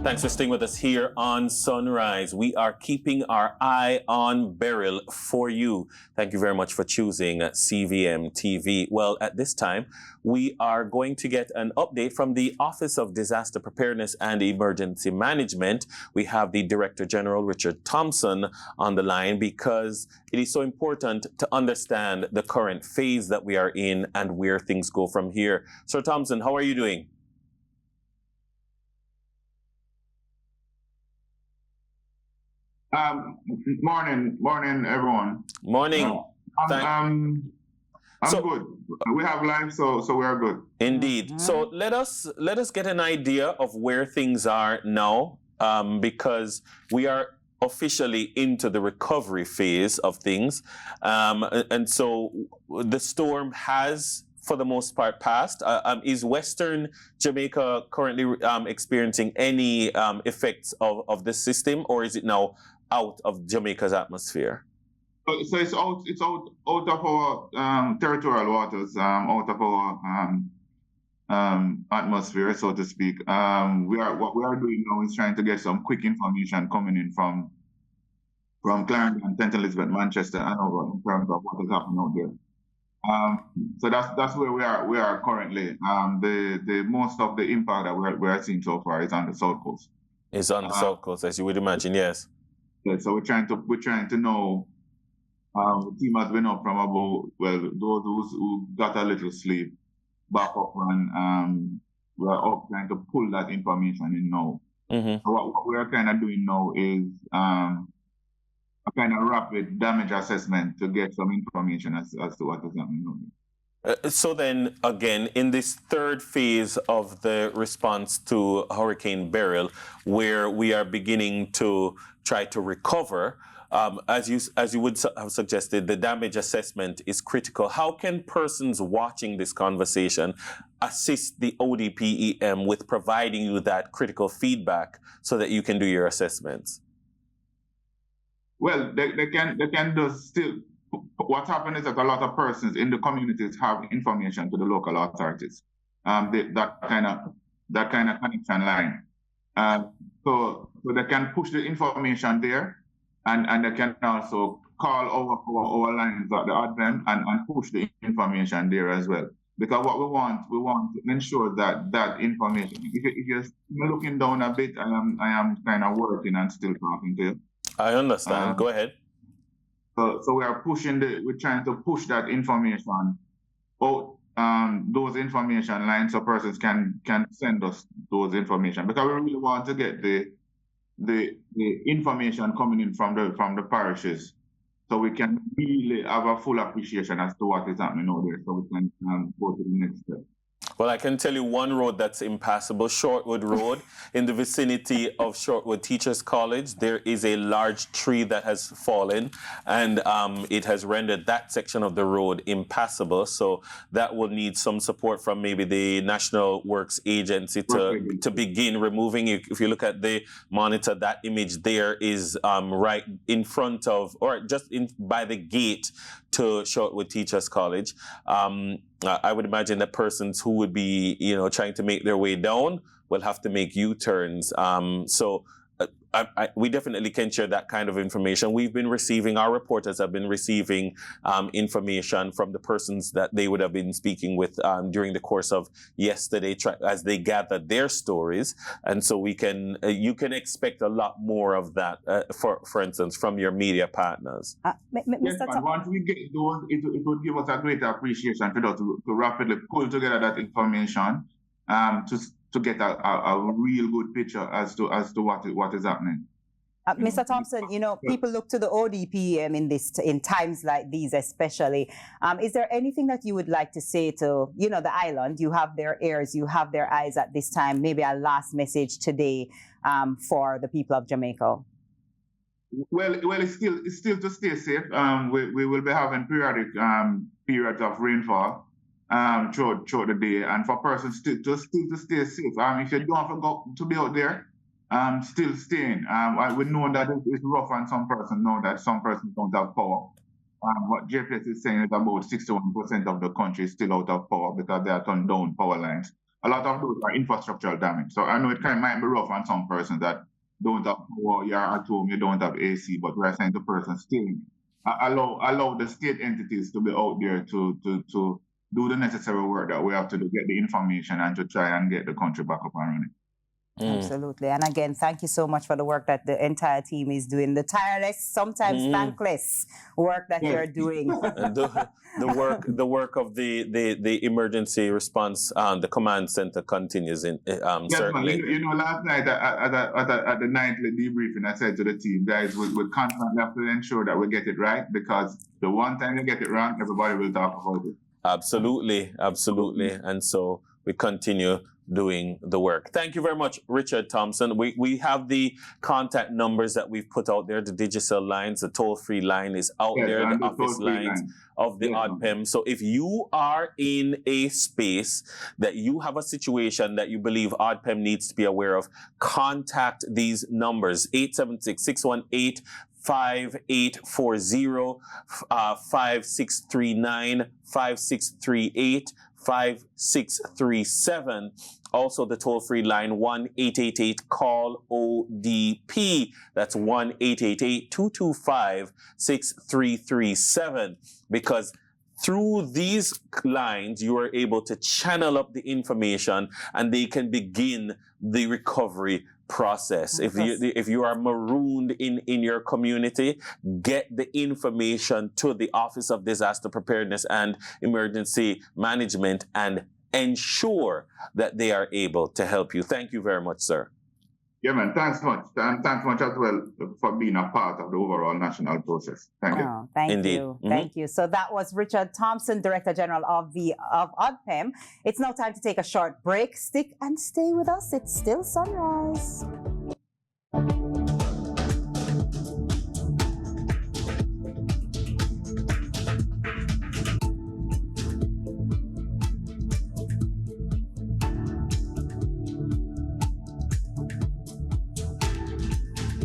Thanks for staying with us here on Sunrise. We are keeping our eye on Beryl for you. Thank you very much for choosing CVMTV. Well, at this time, we are going to get an update from the Office of Disaster Preparedness and Emergency Management. We have the Director General, Richard Thompson, on the line because it is so important to understand the current phase that we are in and where things go from here. Sir Thompson, how are you doing? Morning, everyone. Morning. I'm good. We have live, so we are good. Indeed. So let us get an idea of where things are now, because we are officially into the recovery phase of things, and so the storm has, for the most part, passed. Is Western Jamaica currently experiencing any effects of the system, or is it now out of Jamaica's atmosphere? So it's out of our territorial waters, out of our atmosphere, so to speak. What we are doing now is trying to get some quick information coming in from Clarendon, St. Elizabeth, Manchester, and over in terms of what is happening out there. So that's where we are currently. The most of the impact that we are seeing so far is on the south coast. It's on the south coast, as you would imagine, yes. Yeah, so we're trying to know. The team has been up from about, well, those who got a little sleep back up, and we're up trying to pull that information in now. Mm-hmm. So what we're kind of doing now is a kind of rapid damage assessment to get some information as to what is happening now. So then, again, in this third phase of the response to Hurricane Beryl, where we are beginning to try to recover, as you would have suggested, the damage assessment is critical. How can persons watching this conversation assist the ODPEM with providing you that critical feedback so that you can do your assessments? Well, they can do still. What happened is that a lot of persons in the communities have information to the local authorities. That kind of connection line. So they can push the information there, and they can also call our lines at the ODPEM and push the information there as well. Because what we want to ensure that information. If you're looking down a bit, I am kind of working and still talking to you. I understand. Go ahead. So we're trying to push that information out, those information lines, so persons can send us those information, because we really want to get the information coming in from the parishes, so we can really have a full appreciation as to what is happening out there, so we can go to the next step. Well, I can tell you one road that's impassable, Shortwood Road, in the vicinity of Shortwood Teachers College. There is a large tree that has fallen, and it has rendered that section of the road impassable. So that will need some support from maybe the National Works Agency to begin removing. If you look at the monitor, that image there is right in front of, or just by the gate to Shortwood Teachers College. I would imagine that persons who would be, trying to make their way down will have to make U-turns. We definitely can share that kind of information. We've been receiving, our reporters have been receiving information from the persons that they would have been speaking with during the course of yesterday as they gathered their stories. And so you can expect a lot more of that, for instance, from your media partners. Yes, and once we get those, it would give us a greater appreciation for us to rapidly pull together that information to get a real good picture as to what is happening. Mr. Thompson, people look to the ODPEM in times like these especially. Is there anything that you would like to say to, the island? You have their ears, you have their eyes at this time. Maybe a last message today for the people of Jamaica. Well, it's still to stay safe. We will be having periodic periods of rainfall throughout the day, and for persons to stay safe. If you don't forget to be out there, still staying. We know that it's rough on some persons now that some persons don't have power. What JPS is saying is about 61% of the country is still out of power because they are turned down power lines. a lot of those are infrastructural damage. So I know it might be rough on some persons that don't have power, you're at home, you don't have AC, but we're saying the person still allow the state entities to be out there to do the necessary work that we have to do, get the information and to try and get the country back up and running. Absolutely. And again, thank you so much for the work that the entire team is doing, the tireless, sometimes thankless work that you're doing. And the work of the emergency response, the command center continues in certainly. You know, last night at the nightly debriefing, I said to the team, guys, we constantly have to ensure that we get it right, because the one time you get it wrong, everybody will talk about it. Absolutely. And so we continue doing the work. Thank you very much, Richard Thompson. We have the contact numbers that we've put out there, the digital lines, the toll-free line is out there, the office lines of the ODPEM. So if you are in a space that you have a situation that you believe ODPEM needs to be aware of, contact these numbers, 876-618 5840, 5639, 5638, 5637. Also, the toll-free line, 1-888-CALL-ODP. That's 1-888-225-6337. Because through these lines, you are able to channel up the information and they can begin the recovery process. If you are marooned in your community, get the information to the Office of Disaster Preparedness and Emergency Management and ensure that they are able to help you. Thank you very much, sir. Yeah, man. Thanks much. And thanks much as well for being a part of the overall national process. Thank you. Thank you. Thank you. So that was Richard Thompson, Director General of ODPEM. It's now time to take a short break. Stick and stay with us. It's still sunrise.